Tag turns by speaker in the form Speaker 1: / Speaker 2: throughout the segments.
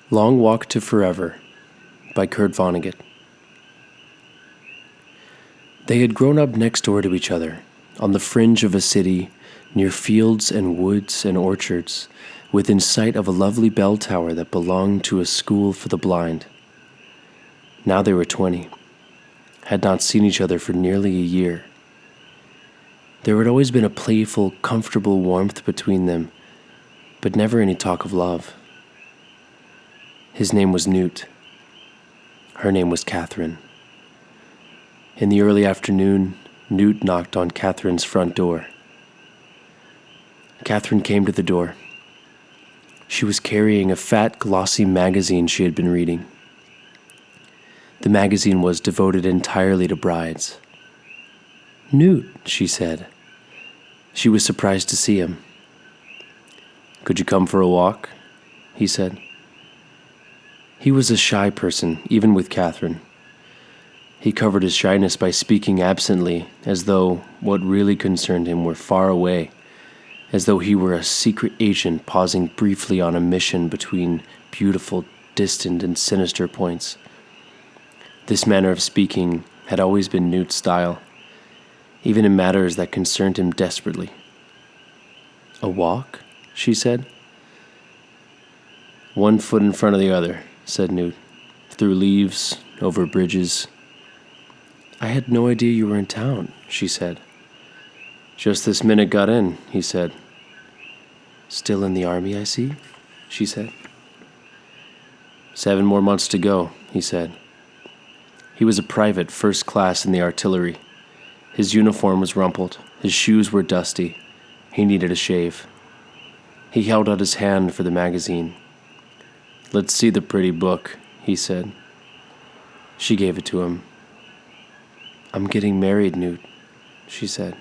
Speaker 1: Long Walk to Forever by Vonnegut. They had grown up next door to each other, on the fringe of a city, near fields and woods and orchards, within sight of a lovely bell tower that belonged to a school for the blind. Now they were 20, had not seen each other for nearly a year. There had always been a playful, comfortable warmth between them, but never any talk of love. His name was Newt. Her name was Catherine. In the early afternoon, Newt knocked on Catherine's front door. Catherine came to the door. She was carrying a fat, glossy magazine she had been reading. The magazine was devoted entirely to brides. "Newt," she said. She was surprised to see him. "Could you come for a walk?" he said. He was a shy person, even with Catherine. He covered his shyness by speaking absently, as though what really concerned him were far away, as though he were a secret agent pausing briefly on a mission between beautiful, distant, and sinister points. This manner of speaking had always been Newt's style, even in matters that concerned him desperately. "A walk?" she said. "One foot in front of the other," said Newt, "through leaves, over bridges." "I had no idea you were in town," she said. "Just this minute got in," he said. "Still in the army, I see," she said. 7 more months to go," he said. He was a private, first class in the artillery. His uniform was rumpled, his shoes were dusty. He needed a shave. He held out his hand for the magazine. "Let's see the pretty book," he said. She gave it to him. "I'm getting married, Newt," she said.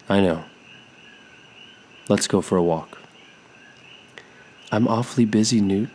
Speaker 1: "I know. Let's go for a walk." "I'm awfully busy, Newt.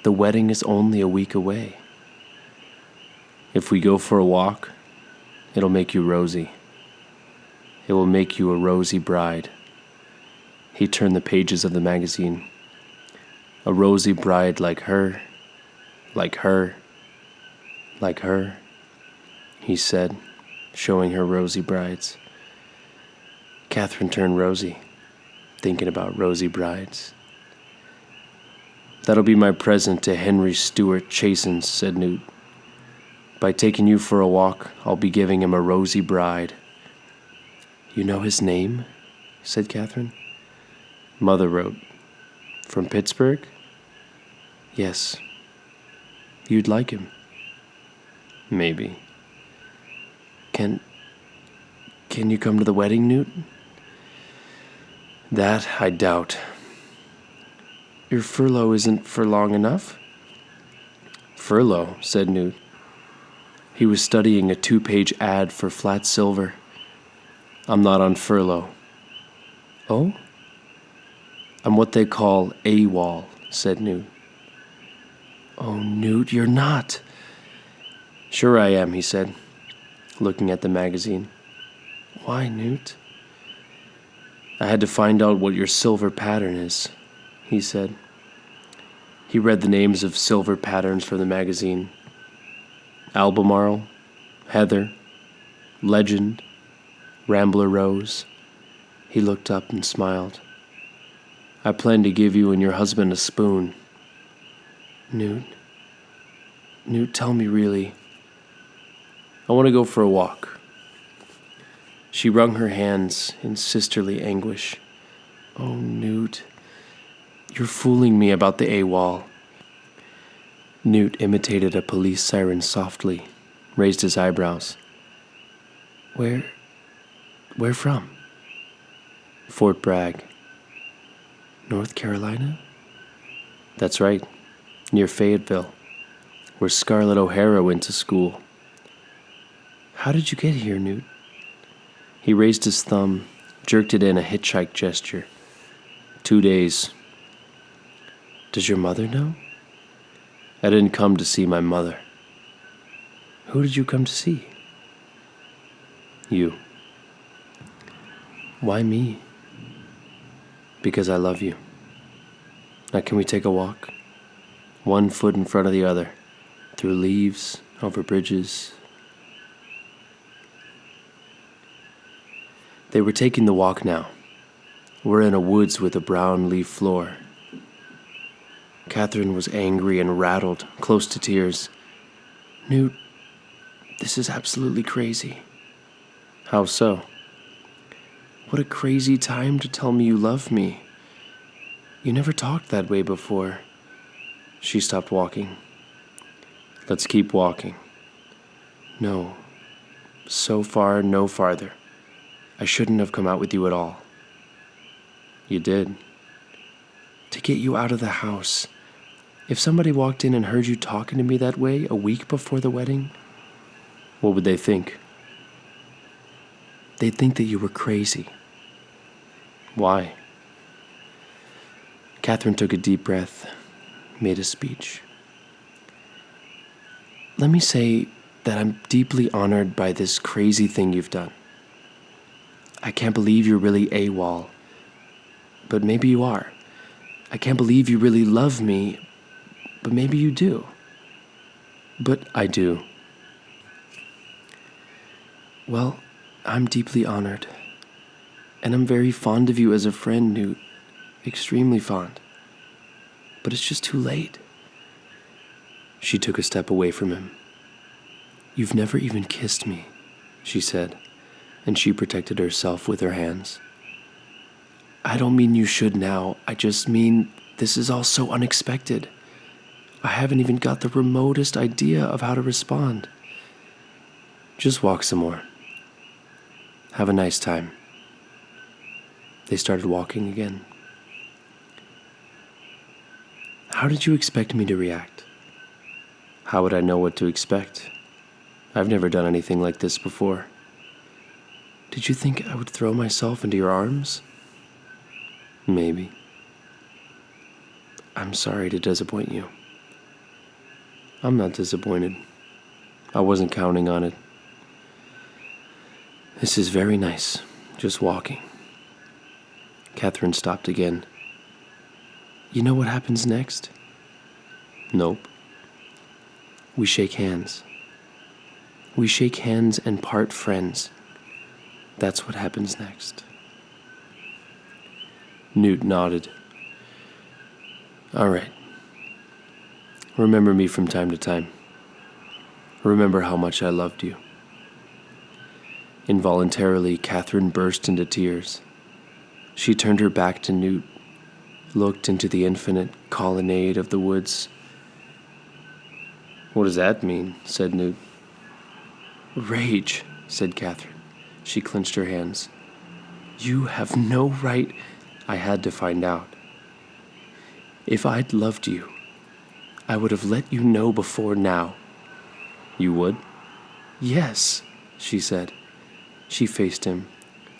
Speaker 1: The wedding is only a week away." "If we go for a walk, it'll make you rosy. It will make you a rosy bride." He turned the pages of the magazine. "A rosy bride like her, like her, like her," he said, showing her rosy brides. Catherine turned rosy, thinking about rosy brides. "That'll be my present to Henry Stuart Chasins," said Newt. "By taking you for a walk, I'll be giving him a rosy bride." "You know his name?" said Catherine. "Mother wrote. From Pittsburgh?" "Yes. You'd like him." "Maybe." Can you come to the wedding, Newt?" "That I doubt." "Your furlough isn't for long enough?" "Furlough," said Newt. He was studying a 2-page ad for flat silver. "I'm not on furlough." "Oh?" "I'm what they call AWOL," said Newt. "Oh, Newt, you're not." "Sure I am," he said, looking at the magazine. "Why, Newt?" "I had to find out what your silver pattern is," he said. He read the names of silver patterns from the magazine. Albemarle, Heather, Legend, Rambler Rose. He looked up and smiled. "I plan to give you and your husband a spoon." Newt, tell me really." "I want to go for a walk." She wrung her hands in sisterly anguish. "Oh, Newt, you're fooling me about the AWOL." Newt imitated a police siren softly, raised his eyebrows. Where from?" "Fort Bragg." "North Carolina?" "That's right, near Fayetteville, where Scarlett O'Hara went to school." "How did you get here, Newt?" He raised his thumb, jerked it in a hitchhike gesture. 2 days. "Does your mother know?" "I didn't come to see my mother." "Who did you come to see?" "You." "Why me?" "Because I love you. Now can we take a walk?" one foot in front of the other, through leaves, over bridges. They were taking the walk now. We're in a woods with a brown leaf floor. Catherine was angry and rattled, close to tears. Newt, this is absolutely crazy. How so? What a crazy time to tell me you love me. You never talked that way before. She stopped walking. Let's keep walking. No. So far, no farther. I shouldn't have come out with you at all. You did. To get you out of the house. If somebody walked in and heard you talking to me that way a week before the wedding, what would they think? They'd think that you were crazy. Why? Catherine took a deep breath, made a speech. Let me say that I'm deeply honored by this crazy thing you've done. I can't believe you're really AWOL, but maybe you are. I can't believe you really love me, but maybe you do. But I do. Well, I'm deeply honored. And I'm very fond of you as a friend, Newt. Extremely fond. But it's just too late. She took a step away from him. You've never even kissed me, she said, and she protected herself with her hands. I don't mean you should now. I just mean this is all so unexpected. I haven't even got the remotest idea of how to respond. Just walk some more. Have a nice time. They started walking again. How did you expect me to react? How would I know what to expect? I've never done anything like this before. Did you think I would throw myself into your arms? Maybe. I'm sorry to disappoint you. I'm not disappointed. I wasn't counting on it. This is very nice, just walking. Catherine stopped again. You know what happens next? Nope. We shake hands. We shake hands and part friends. That's what happens next. Newt nodded. All right. Remember me from time to time. Remember how much I loved you. Involuntarily, Catherine burst into tears. She turned her back to Newt, looked into the infinite colonnade of the woods. What does that mean? Said Newt. Rage, said Catherine. She clenched her hands. You have no right. I had to find out. If I'd loved you, I would have let you know before now. You would? Yes, she said. She faced him,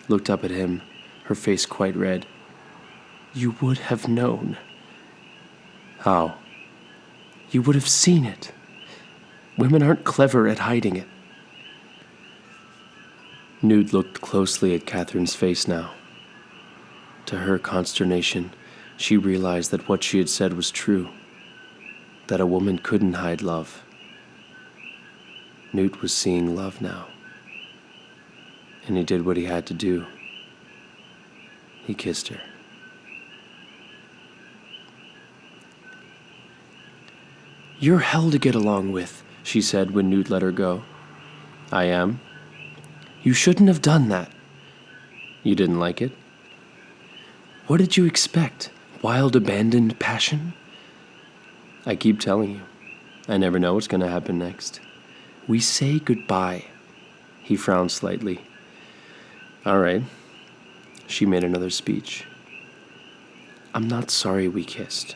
Speaker 1: looked up at him, her face quite red. You would have known. How? You would have seen it. Women aren't clever at hiding it. Newt looked closely at Catherine's face now. To her consternation, she realized that what she had said was true, that a woman couldn't hide love. Newt was seeing love now, and he did what he had to do. He kissed her. You're hell to get along with, she said when Newt let her go. I am. You shouldn't have done that. You didn't like it? What did you expect? Wild, abandoned passion? I keep telling you, I never know what's going to happen next. We say goodbye. He frowned slightly. All right. She made another speech. I'm not sorry we kissed.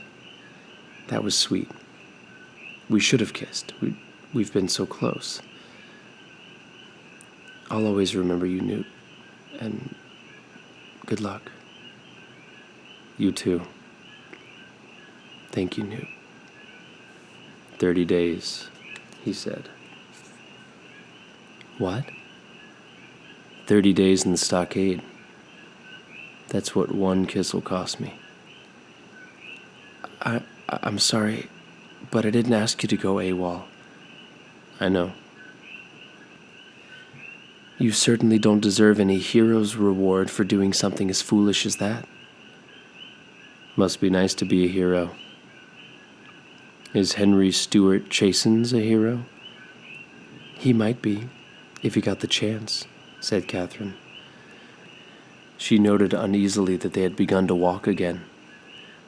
Speaker 1: That was sweet. We should have kissed. We've been so close. I'll always remember you, Newt. And good luck. You too. Thank you, Newt. 30 days, he said. What? 30 days in the stockade. That's what one kiss will cost me. I'm sorry, But I didn't ask you to go AWOL. I know. You certainly don't deserve any hero's reward for doing something as foolish as that. Must be nice to be a hero. Is Henry Stuart Chasins a hero? He might be, if he got the chance, said Catherine. She noted uneasily that they had begun to walk again.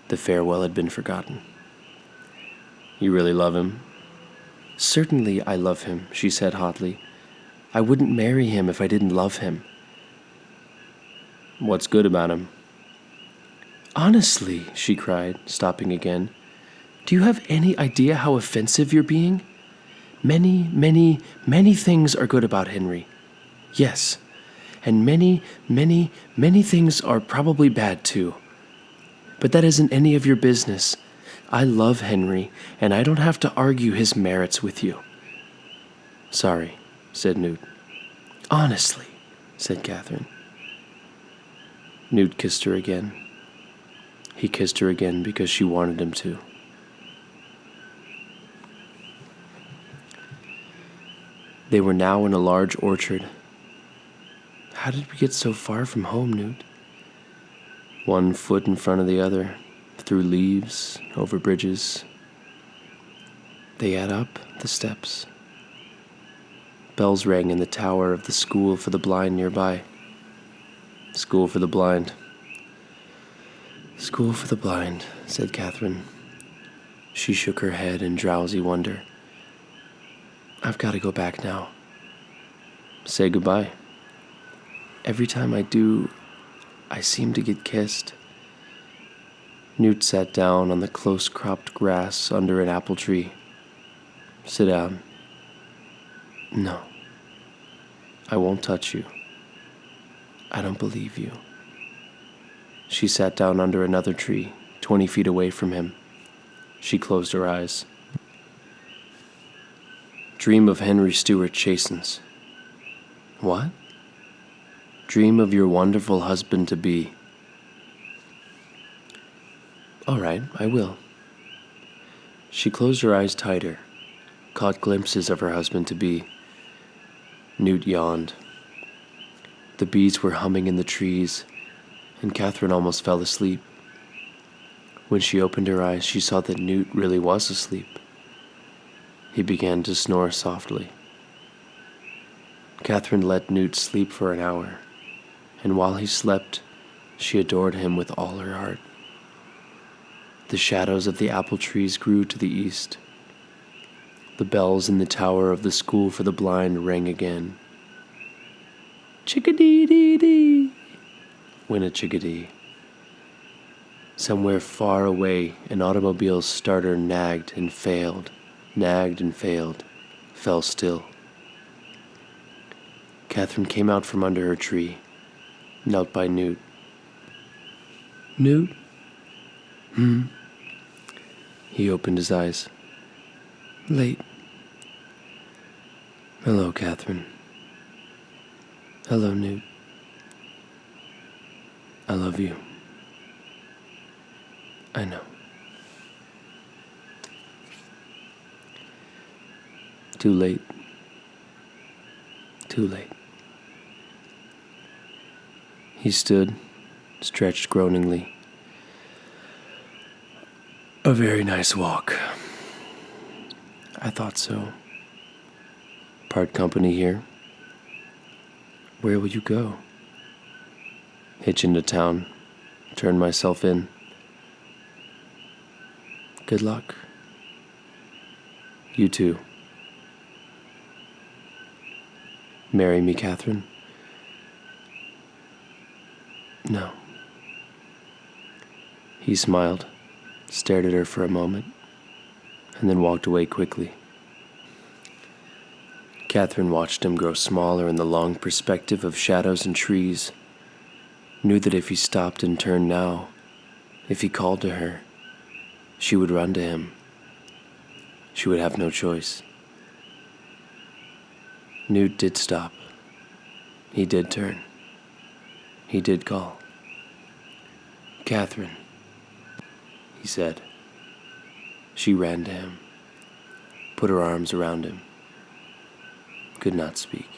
Speaker 1: The farewell had been forgotten. You really love him? Certainly I love him, she said hotly. I wouldn't marry him if I didn't love him. What's good about him? Honestly, she cried, stopping again, do you have any idea how offensive you're being? Many, many, many things are good about Henry. Yes, and many, many, many things are probably bad too. But that isn't any of your business. I love Henry, and I don't have to argue his merits with you. Sorry, said Newt. Honestly, said Catherine. Newt kissed her again. He kissed her again because she wanted him to. They were now in a large orchard. How did we get so far from home, Newt? One foot in front of the other, through leaves, over bridges. They add up the steps. Bells rang in the tower of the school for the blind nearby. School for the blind. School for the blind, said Catherine. She shook her head in drowsy wonder. I've got to go back now. Say goodbye. Every time I do, I seem to get kissed. Newt sat down on the close-cropped grass under an apple tree. Sit down. No. I won't touch you. I don't believe you. She sat down under another tree, 20 feet away from him. She closed her eyes. Dream of Henry Stuart Chasins. What? Dream of your wonderful husband-to-be. All right, I will. She closed her eyes tighter, caught glimpses of her husband-to-be. Newt yawned. The bees were humming in the trees, and Catherine almost fell asleep. When she opened her eyes, she saw that Newt really was asleep. He began to snore softly. Catherine let Newt sleep for an hour, and while he slept, she adored him with all her heart. The shadows of the apple trees grew to the east. The bells in the tower of the school for the blind rang again. Chickadee-dee-dee, went a chickadee. Somewhere far away, an automobile's starter nagged and failed, fell still. Catherine came out from under her tree, knelt by Newt. Newt? He opened his eyes. Late. Hello, Catherine. Hello, Newt. I love you. I know. Too late. Too late. He stood, stretched groaningly. A very nice walk. I thought so. Part company here. Where will you go? Hitch into town. Turn myself in. Good luck. You too. Marry me, Catherine? No. He smiled, stared at her for a moment, and then walked away quickly. Catherine watched him grow smaller in the long perspective of shadows and trees, knew that if he stopped and turned now, if he called to her, she would run to him. She would have no choice. Newt did stop. He did turn. He did call. Catherine, he said. She ran to him. put her arms around him, could not speak.